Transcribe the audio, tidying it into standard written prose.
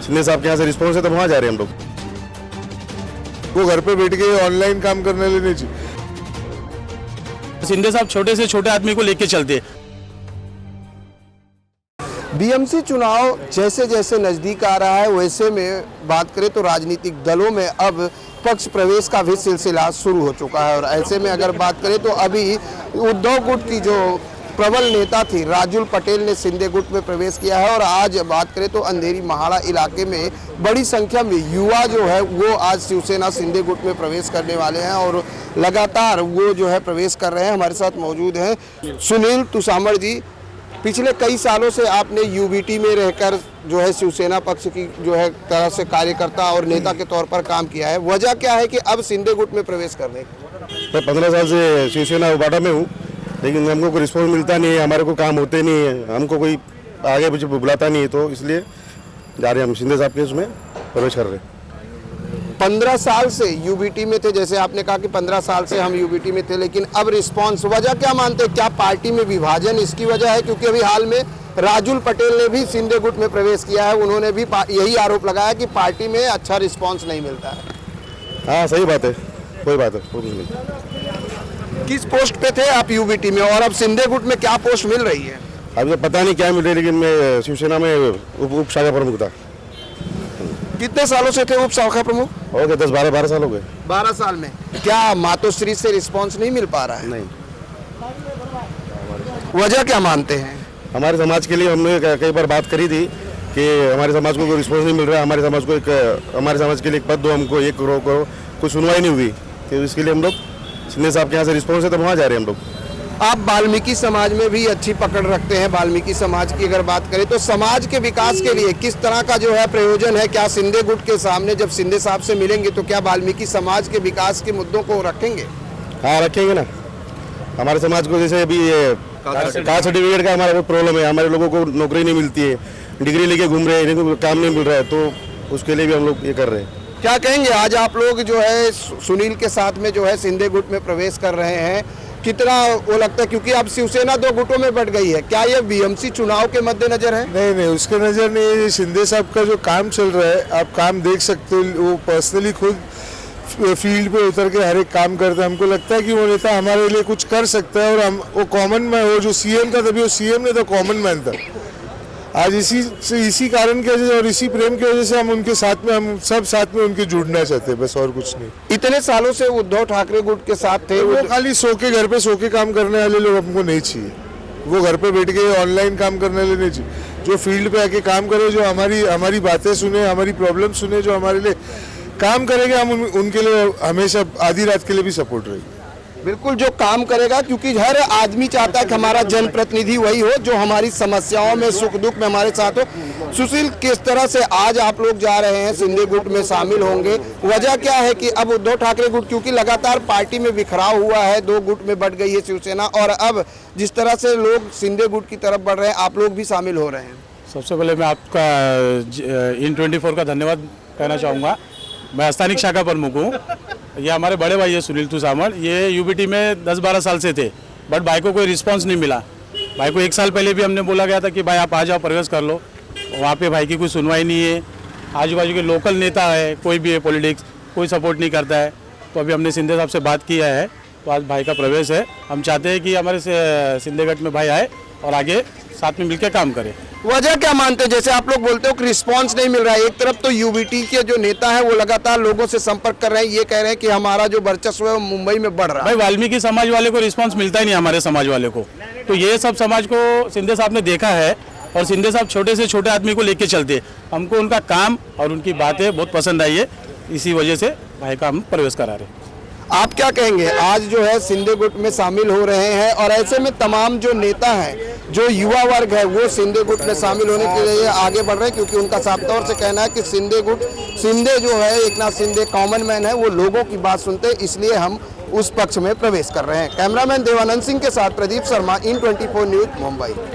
शिंदे साहब के यहाँ से रिस्पॉन्स है तो वहाँ जा रहे हैं हम लोग। वो घर पे बैठ के ऑनलाइन काम करने लेने चाहिए। शिंदे साहब छोटे से छोटे आदमी को लेके चलते। बीएमसी चुनाव जैसे जैसे नज़दीक आ रहा है, वैसे में बात करें तो राजनीतिक दलों में अब पक्ष प्रवेश का भी सिलसिला शुरू हो चुका है। और ऐसे में अगर बात करें तो अभी उद्धव गुट की जो प्रबल नेता थी राजुल पटेल ने शिंदे गुट में प्रवेश किया है। और आज बात करें तो अंधेरी महाड़ा इलाके में बड़ी संख्या में युवा जो है वो आज शिवसेना शिंदे गुट में प्रवेश करने वाले हैं और लगातार वो जो है प्रवेश कर रहे हैं। हमारे साथ मौजूद हैं सुनील तुसामर जी। पिछले कई सालों से आपने यूबीटी में रहकर जो है शिवसेना पक्ष की जो है तरह से कार्यकर्ता और नेता के तौर पर काम किया है। वजह क्या है कि अब शिंदे गुट में प्रवेश करने की? मैं 15 साल से शिवसेना उबाटा में हूँ, लेकिन हमको कोई रिस्पॉन्स मिलता नहीं है, हमारे को काम होते नहीं है, हमको कोई आगे पीछे बुलाता नहीं है, तो इसलिए जा रहे हैं हम शिंदे साहब के उसमें प्रवेश कर रहे हैं। 15 साल से यूबीटी में थे, जैसे आपने कहा कि 15 साल से हम यूबीटी में थे, लेकिन अब रिस्पांस, वजह क्या मानते हैं? क्या पार्टी में विभाजन इसकी वजह है? क्योंकि अभी हाल में राजुल पटेल ने भी शिंदे गुट में प्रवेश किया है, उन्होंने भी यही आरोप लगाया कि पार्टी में अच्छा रिस्पांस नहीं मिलता है। हाँ सही बात है, कोई बात है, कोई नहीं। किस पोस्ट पे थे आप यूबीटी में और अब शिंदे गुट में क्या पोस्ट मिल रही है? अभी तो पता नहीं क्या मिल रही है, लेकिन मैं शिवसेना में उप शाखा प्रमुख था। कितने सालों से थे उप शाखा प्रमुख? हो गए 10-12 साल हो गए। 12 साल में क्या मातोश्री से रिस्पांस नहीं मिल पा रहा है? नहीं, वजह क्या मानते हैं? हमारे समाज के लिए हमने कई बार बात करी थी कि हमारे समाज को कोई रिस्पॉन्स नहीं मिल रहा है, हमारे समाज को हमारे समाज के लिए एक पद दो हमको, एक करो, कोई सुनवाई नहीं हुई, तो इसके लिए हम लोग शिंदे साहब के यहाँ से रिस्पॉन्स है तो वहाँ जा रहे हैं हम लोग। आप वाल्मीकि समाज में भी अच्छी पकड़ रखते हैं। वाल्मीकि समाज की अगर बात करें तो समाज के विकास के लिए किस तरह का जो है प्रयोजन है? क्या शिंदे गुट के सामने जब शिंदे साहब से मिलेंगे तो क्या वाल्मीकि समाज के विकास के मुद्दों को रखेंगे? हाँ रखेंगे ना। हमारे समाज को जैसे अभी ये कास्ट सर्टिफिकेट का हमारा प्रॉब्लम है, हमारे लोगों को नौकरी नहीं मिलती है, डिग्री लेके घूम रहे हैं, इनको काम नहीं मिल रहा है, तो उसके लिए भी हम लोग ये कर रहे हैं। क्या कहेंगे आज आप लोग जो है सुनील के साथ में जो है शिंदे गुट में प्रवेश कर रहे हैं, कितना वो लगता है? क्योंकि अब शिवसेना 2 गुटों में बढ़ गई है, क्या ये बीएमसी चुनाव के मद्देनजर है? नहीं, उसके नज़र नहीं। शिंदे साहब का जो काम चल रहा है, आप काम देख सकते हो, वो पर्सनली खुद फील्ड पे उतर के हर एक काम करता है। हमको लगता है कि वो नेता हमारे लिए कुछ कर सकता है। और हम वो कॉमन मैन, वो जो सीएम था तभी वो सीएम नहीं था, कॉमन मैन था। आज इसी कारण की वजह से और इसी प्रेम की वजह से हम उनके साथ में, हम सब साथ में उनके जुड़ना चाहते हैं, बस और कुछ नहीं। इतने सालों से उद्धव ठाकरे गुट के साथ थे, वो खाली घर पे सो के काम करने वाले लोग हमको नहीं चाहिए। वो घर पे बैठ के ऑनलाइन काम करने लेने चाहिए। जो फील्ड पे आके काम करे, जो हमारी बातें सुने, हमारी प्रॉब्लम सुने, जो हमारे लिए काम करेंगे, हम उनके लिए हमेशा आधी रात के लिए भी सपोर्ट रहेगी। बिल्कुल, जो काम करेगा, क्योंकि हर आदमी चाहता है कि हमारा जनप्रतिनिधि वही हो जो हमारी समस्याओं में, सुख दुख में हमारे साथ हो। सुशील, किस तरह से आज आप लोग जा रहे हैं शिंदे गुट में शामिल होंगे? वजह क्या है कि अब उद्धव ठाकरे गुट, क्योंकि लगातार पार्टी में बिखराव हुआ है, 2 गुट में बढ़ गई है शिवसेना, और अब जिस तरह से लोग शिंदे गुट की तरफ बढ़ रहे हैं, आप लोग भी शामिल हो रहे हैं। सबसे पहले मैं आपका IN24 का धन्यवाद कहना चाहूँगा। मैं स्थानिक शाखा प्रमुख हूँ। ये हमारे बड़े भाई है सुनील तुसामर, ये यूबीटी में 10-12 साल से थे, बट भाई को कोई रिस्पांस नहीं मिला। भाई को 1 साल पहले भी हमने बोला गया था कि भाई आप आ जाओ, प्रवेश कर लो, वहाँ पे भाई की कोई सुनवाई नहीं है। आजू बाजू के लोकल नेता है, कोई भी है पॉलिटिक्स, कोई सपोर्ट नहीं करता है। तो अभी हमने शिंदे साहब से बात किया है, तो आज भाई का प्रवेश है। हम चाहते हैं कि हमारे शिंदे गट में भाई आए और आगे साथ में मिलकर काम करें। वजह क्या मानते हैं? जैसे आप लोग बोलते हो कि रिस्पांस नहीं मिल रहा है, एक तरफ तो यूबीटी के जो नेता है वो लगातार लोगों से संपर्क कर रहे हैं, ये कह रहे हैं कि हमारा जो वर्चस्व है वो मुंबई में बढ़ रहा है। भाई वाल्मीकि समाज वाले को रिस्पांस मिलता ही नहीं, हमारे समाज वाले को। तो ये सब समाज को शिंदे साहब ने देखा है, और शिंदे साहब छोटे से छोटे आदमी को लेके चलते। हमको उनका काम और उनकी बातें बहुत पसंद आई है, इसी वजह से भाई का हम प्रवेश करा रहे हैं। आप क्या कहेंगे? आज जो है शिंदे गुट में शामिल हो रहे हैं, और ऐसे में तमाम जो नेता हैं, जो युवा वर्ग है, वो शिंदे गुट में शामिल होने के लिए आगे बढ़ रहे हैं, क्योंकि उनका साफ तौर से कहना है कि शिंदे जो है, एकनाथ शिंदे कॉमन मैन है, वो लोगों की बात सुनते हैं, इसलिए हम उस पक्ष में प्रवेश कर रहे हैं। कैमरामैन देवानंद सिंह के साथ प्रदीप शर्मा, IN24 न्यूज, मुंबई।